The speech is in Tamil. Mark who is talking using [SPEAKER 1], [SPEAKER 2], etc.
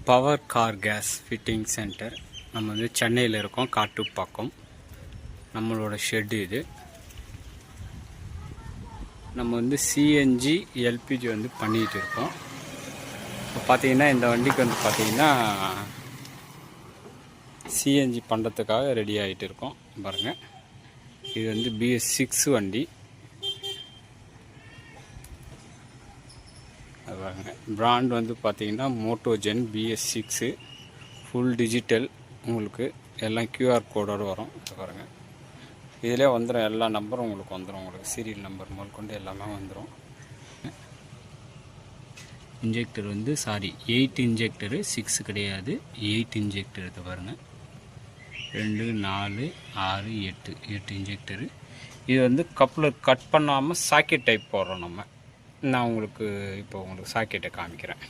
[SPEAKER 1] Power car gas fitting centre. நம்ம வந்து சென்னையில் இருக்கோம், காட்டுப்பாக்கம். நம்மளோட ஷெட்டு இது. நம்ம வந்து சிஎன்ஜி எல்பிஜி வந்து பண்ணிகிட்டு இருக்கோம். இப்போ பார்த்தீங்கன்னா இந்த வண்டிக்கு வந்து பார்த்தீங்கன்னா சிஎன்ஜி பண்ணுறதுக்காக ரெடி ஆகிட்டு இருக்கோம். பாருங்கள், இது வந்து BS6 வண்டி. பாருங்க, பிராண்ட் வந்து பார்த்தீங்கன்னா மோட்டோஜென் BS6 ஃபுல் டிஜிட்டல். உங்களுக்கு எல்லாம் QR கோடோடு வரும். பாருங்கள், இதிலே வந்துடும், எல்லா நம்பரும் உங்களுக்கு வந்துடும். உங்களுக்கு சீரியல் நம்பர் முதல் கொண்டு எல்லாமே வந்துடும். இன்ஜெக்டர் வந்து 8 இன்ஜெக்டரு, 6 கிடையாது, 8 இன்ஜெக்டர். இதை பாருங்கள், 2 4 6 8 இன்ஜெக்டரு. இது வந்து கப்ளர் கட் பண்ணாமல் சாக்கெட் டைப் போடுறோம் நம்ம. நான் உங்களுக்கு இப்போ சாக்கெட்டை காமிக்கிறேன்.